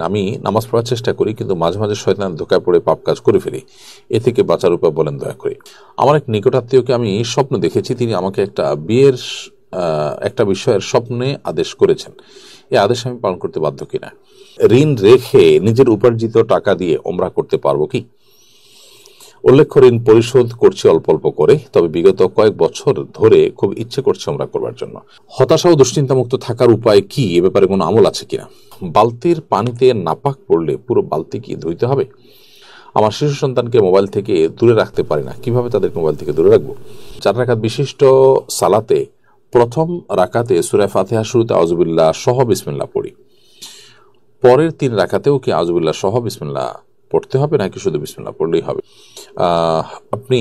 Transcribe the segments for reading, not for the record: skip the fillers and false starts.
আমি নামাজ পড়ার চেষ্টা করি, কিন্তু মাঝে মাঝে শয়তানের ধোঁকায় পড়ে পাপ কাজ করে ফেলি। এ থেকে বাঁচার উপায় বলেন দয়া করে। আমার এক নিকটাত্মীয়কে আমি স্বপ্ন দেখেছি, তিনি আমাকে একটা বিয়ের একটা বিষয়ের স্বপ্নে আদেশ করেছেন। এই আদেশ আমি পালন করতে বাধ্য কিনা? ঋণ রেখে নিজের উপার্জিত টাকা দিয়ে ওমরা করতে পারবো কি? উল্লেখ্য, ঋণ পরিশোধ করছি অল্প অল্প করে, তবে বিগত কয়েক বছর ধরে খুব ইচ্ছে করছে ওমরা করবার জন্য। হতাশা ও দুশ্চিন্তামুক্ত থাকার উপায় কি? এ ব্যাপারে কোনো আমল আছে কিনা? বালতির পানিতে নাপাক পড়লে পুরো বালতি কি ধুইতে হবে? আমার শিশু সন্তানকে মোবাইল থেকে দূরে রাখতে পারি না, কিভাবে তাদেরকে মোবাইল থেকে দূরে রাখবো? 4 রাকাত বিশিষ্ট সালাতে প্রথম রাকাতে সূরা ফাতিহা শুরুতে আউযুবিল্লাহ সহ বিসমিল্লাহ পড়ি, পরের 3 রাকাতেও কি আউযুবিল্লাহ সহ বিসমিল্লাহ পড়তে হবে নাকি শুধু বিসমিল্লাহ পড়লেই হবে? আপনি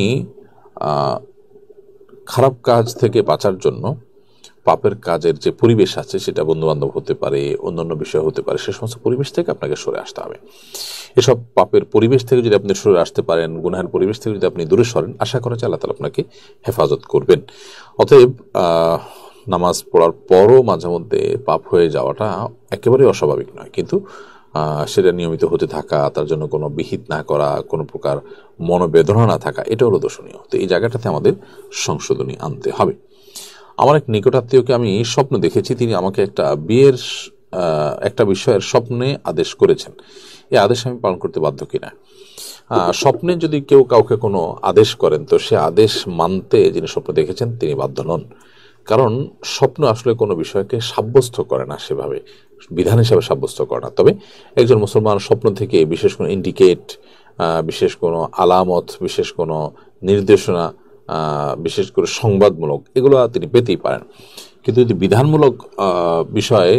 খারাপ কাজ থেকে বাঁচার জন্য পাপের কাজের যে পরিবেশ আছে, সেটা বন্ধু বান্ধব হতে পারে, অন্যান্য বিষয় হতে পারে, সে সমস্ত পরিবেশ থেকে আপনাকে সরে আসতে হবে। এসব পাপের পরিবেশ থেকে যদি আপনি সরে আসতে পারেন, গুনাহের পরিবেশ থেকে যদি আপনি দূরে সরেন, আশা করা যায় আল্লাহ তাআলা আপনাকে হেফাজত করবেন। অতএব নামাজ পড়ার পরও মাঝে মধ্যে পাপ হয়ে যাওয়াটা একেবারেই অস্বাভাবিক নয়, কিন্তু সেটা নিয়মিত হতে থাকা, তার জন্য কোনো বিহিত না করা, কোনো প্রকার মনোবেদনা না থাকা, এটা হলো দোষণীয়। তো এই জায়গাটাতে আমাদের সংশোধনী আনতে হবে। আমার এক নিকটাত্মীয়কে আমি স্বপ্ন দেখেছি, তিনি আমাকে একটা বিয়ের একটা বিষয়ের স্বপ্নে আদেশ করেছেন। এই আদেশ আমি পালন করতে বাধ্য কিনা? স্বপ্নে যদি কেউ কাউকে কোনো আদেশ করেন, তো সে আদেশ মানতে যিনি স্বপ্ন দেখেছেন তিনি বাধ্য নন, কারণ স্বপ্ন আসলে কোনো বিষয়কে সাব্যস্ত করে না, সেভাবে বিধান হিসাবে সাব্যস্ত করে না। তবে একজন মুসলমান স্বপ্ন থেকে বিশেষ কোনো ইন্ডিকেট, বিশেষ কোনো আলামত, বিশেষ কোনো নির্দেশনা, বিশেষ করে সংবাদমূলক, এগুলো তিনি পেতেই পারেন। কিন্তু যদি বিধানমূলক বিষয়ে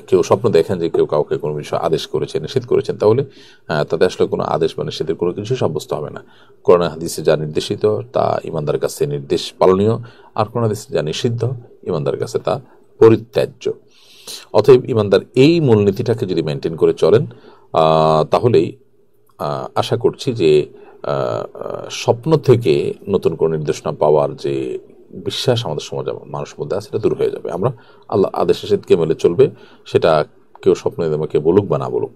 কেউ স্বপ্ন দেখেন যে কেউ কাউকে কোনো বিষয় আদেশ করেছেন, নিষেধ করেছেন, তাহলে তাতে আসলে কোনো আদেশ বা নিষেধের কোনো কিছু সাব্যস্ত হবে না। কোরআন হাদিসে যা নির্দেশিত তা ইমানদার কাছে নির্দেশ পালনীয়, আর কোরআন হাদিসে যা নিষিদ্ধ ইমানদার কাছে তা পরিত্যাজ্য। অতএব ইমানদার এই মূলনীতিটাকে যদি মেনটেন করে চলেন, তাহলেই আশা করছি যে স্বপ্ন থেকে নতুন কোনো নির্দেশনা পাওয়ার যে বিশ্বাস আমাদের সমাজে মানুষের মধ্যে আছে, সেটা দূর হয়ে যাবে। আমরা আল্লাহ আদেশ নিষেধকে মেনে চলবে, সেটা কেউ স্বপ্নে আমাকে বলুক বা না বলুক।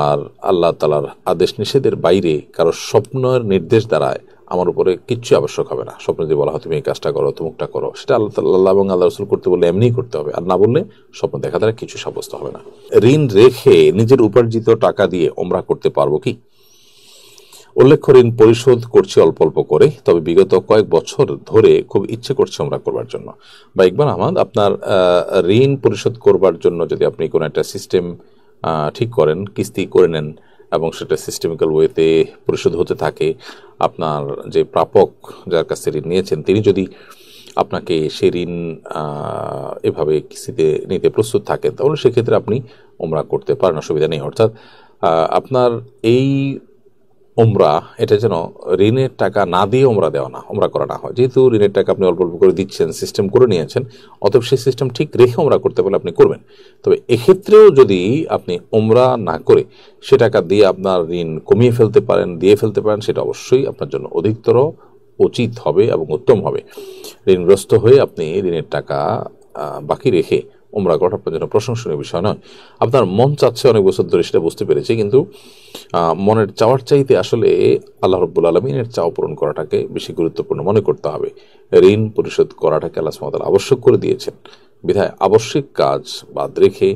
আর আল্লাহ তাআলার আদেশ নিষেধের বাইরে কারো স্বপ্নের নির্দেশ দ্বারায় আমার উপরে কিচ্ছু আবশ্যক হবে না। স্বপ্নে যে বলা হয় তুমি এই কাজটা করো, তুমুকটা করো, সেটা আল্লাহ এবং আল্লাহ রাসূল করতে বললে এমনিই করতে হবে, আর না বললে স্বপ্ন দেখা দ্বারা কিছু সাব্যস্ত হবে না। ঋণ রেখে নিজের উপার্জিত টাকা দিয়ে ওমরা করতে পারবো কি? উল্লেখ্য, ঋণ পরিশোধ করছি অল্প অল্প করে, তবে বিগত কয়েক বছর ধরে খুব ইচ্ছে করছে ওমরা করবার জন্য। বা ইকবাল আহমদ, আপনার ঋণ পরিশোধ করবার জন্য যদি আপনি কোনো একটা সিস্টেম ঠিক করেন, কিস্তি করে নেন এবং সেটা সিস্টেমিক্যাল ওয়েতে পরিশোধ হতে থাকে, আপনার যে প্রাপক যার কাছ থেকে ঋণ নিয়েছেন তিনি যদি আপনাকে সেই ঋণ এভাবে কিস্তিতে নিতে প্রস্তুত থাকেন, তাহলে সেক্ষেত্রে আপনি ওমরা করতে পারেন, অসুবিধা নেই। অর্থাৎ আপনার এই ওমরা, এটা যেন ঋণের টাকা না দিয়ে ওমরা দেওয়া না, ওমরা করা না হয়। যেহেতু ঋণের টাকা আপনি অল্প অল্প করে দিচ্ছেন, সিস্টেম করে নিয়েছেন, অতএব সেই সিস্টেম ঠিক রেখে ওমরা করতে পারলে আপনি করবেন। তবে এক্ষেত্রেও যদি আপনি ওমরা না করে সে টাকা দিয়ে আপনার ঋণ কমিয়ে ফেলতে পারেন, দিয়ে ফেলতে পারেন, সেটা অবশ্যই আপনার জন্য অধিকতর উচিত হবে এবং উত্তম হবে। ঋণগ্রস্ত হয়ে আপনি ঋণের টাকা বাকি রেখে ওমরা করাটা আপনার জন্য প্রশংসনীয় বিষয় নয়। আপনার মন চাচ্ছে অনেক বছর ধরে, সেটা বুঝতে পেরেছি, কিন্তু মনের চাওয়ার চাইতে আসলে আল্লাহ রাব্বুল আলামিনের চাওয়া পূরণ করাটাকে বেশি গুরুত্বপূর্ণ মনে করতে হবে। ঋণ পরিশোধ করাটাকে আল্লাহ সুবহানাহু ওয়া তাআলা আবশ্যক করে দিয়েছেন, বিধায় আবশ্যিক কাজ বাদ রেখে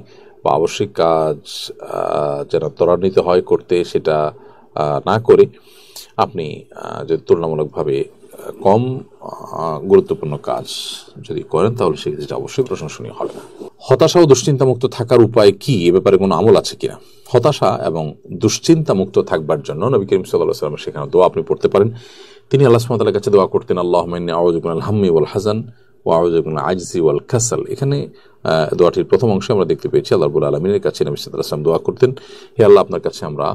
বা আবশ্যিক কাজ যেন ত্বরান্বিত হয় করতে, সেটা না করে আপনি যদি তুলনামূলকভাবে কম গুরুত্বপূর্ণ কাজ যদি করেন, তাহলে সেক্ষেত্রে অবশ্যই প্রশংসনীয় হবে না। হতাশা ও দুশ্চিন্তামুক্ত থাকার উপায় কি? এ ব্যাপারে কোনো আমল আছে কিনা? হতাশা এবং দুশ্চিন্তামুক্ত থাকবার জন্য নবী করিম সাল্লাল্লাহু আলাইহি ওয়াসাল্লাম সেখানে দোয়া আপনি পড়তে পারেন। তিনি আল্লাহ সুবহানাহু ওয়া তাআলার কাছে দোয়া করতেন, আল্লাহুম্মা ইন্নী আউযু বিকা মিনাল হাম্মি ওয়াল হাযান ওয়া আউযু বিকা মিনাল আজজি ওয়াল কাসাল। এখানে দোয়াটির প্রথম অংশে আমরা দেখতে পেয়েছি আল্লাহ রাব্বুল আলামিনের কাছে নবী সাল্লাল্লাহু আলাইহি ওয়াসাল্লাম দোয়া করতেন, হে আল্লাহ, আপনার কাছে আমরা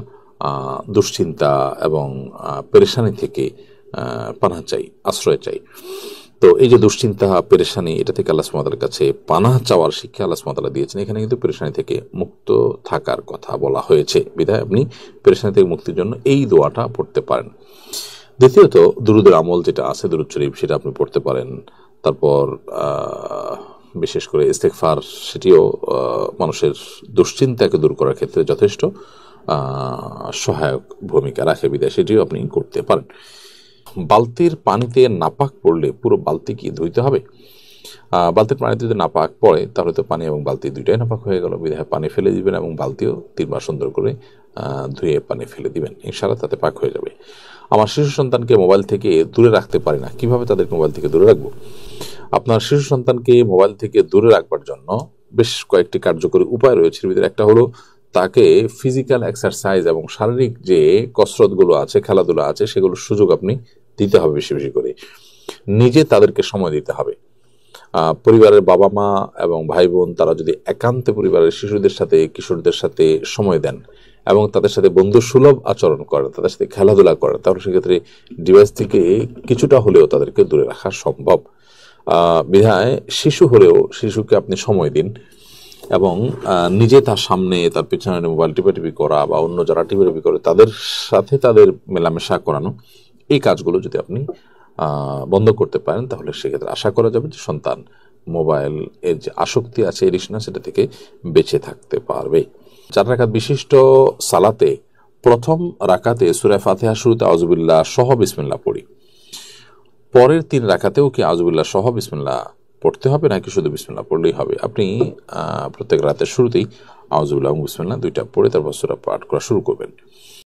দুশ্চিন্তা এবং পেরেশানি থেকে পানাহ চাই, আশ্রয় চাই। তো এই যে দুশ্চিন্তা, পেরেশানি, এটা থেকে আল্লাহ সুবহানাহু ওয়া তাআলার কাছে পানাহ চাওয়ার শিক্ষা আল্লাহ সুবহানাহু ওয়া তাআলা দিয়েছেন। এখানে কিন্তু পেরেশানি থেকে মুক্ত থাকার কথা বলা হয়েছে, বিধায় আপনি পেরেশানি থেকে মুক্তির জন্য এই দোয়াটা পড়তে পারেন। দ্বিতীয়ত, দুরুদের আমল যেটা আছে, দুরুদ শরীফ, সেটা আপনি পড়তে পারেন। তারপর বিশেষ করে ইস্তেগফার, সেটিও মানুষের দুশ্চিন্তাকে দূর করার ক্ষেত্রে যথেষ্ট সহায়ক ভূমিকা রাখে, বিধায় সেটিও আপনি করতে পারেন। বালতির পানিতে নাপাক পড়লে পুরো বালতি কি ধুইতে হবে? বালতির পানিতে যদি নাপাক পড়ে তাহলে তো পানি এবং বালতি দুইটাই নাপাক হয়ে গেল, বিধায় পানি ফেলে দিবেন এবং বালতিও 3 বার সুন্দর করে ধুয়ে পানি ফেলে দিবেন, ইনশাআল্লাহ তাতে পাক হয়ে যাবে। আমার শিশু সন্তানকে মোবাইল থেকে দূরে রাখতে পারি না, কিভাবে তাদেরকে মোবাইল থেকে দূরে রাখবো? আপনার শিশু সন্তানকে মোবাইল থেকে দূরে রাখবার জন্য বেশ কয়েকটি কার্যকরী উপায় রয়েছে। এর ভিতরে একটা হলো তাকে ফিজিক্যাল এক্সারসাইজ এবং শারীরিক যে কসরতগুলো আছে, খেলাধুলা আছে, সেগুলোর সুযোগ আপনি দিতে হবে বেশি বেশি করে। নিজে তাদেরকে সময় দিতে হবে। পরিবারের বাবা মা এবং ভাই বোন তারা যদি একান্তে পরিবারের শিশুদের সাথে, কিশোরদের সাথে সময় দেন এবং তাদের সাথে বন্ধু সুলভ আচরণ করেন, তাদের সাথে খেলাধুলা করেন, তাহলে সেক্ষেত্রে ডিভাইস থেকে কিছুটা হলেও তাদেরকে দূরে রাখা সম্ভব। বিধায় শিশু হলেও শিশুকে আপনি সময় দিন এবং নিজে তার সামনে তার পেছনে মোবাইল টিপাটিপি করা বা অন্য যারা টিপাটিপি করে তাদের সাথে তাদের মেলামেশা করানো, এই কাজগুলো যদি আপনি বন্ধ করতে পারেন তাহলে সেক্ষেত্রে আশা করা যাবে যে সন্তান মোবাইল এর যে আসক্তি আছে, এডিকশন, সেটা থেকে বেঁচে থাকতে পারবে। 4 রাকাত বিশিষ্ট সালাতে প্রথম রাকাতে সূরা ফাতিহা শুরুতে আউযুবিল্লাহ সহ বিসমিল্লাহ পড়ি, পরের 3 রাকাতেও কি আউযুবিল্লাহ সহ বিসমিল্লাহ পড়তে হবে নাকি শুধু বিসমিল্লাহ পড়লেই হবে? আপনি প্রত্যেক রাতের শুরুতেই আউযুবিল্লাহ এবং বিসমিল্লাহ 2টা পড়ে তারপর সূরা পাঠ করা শুরু করবেন।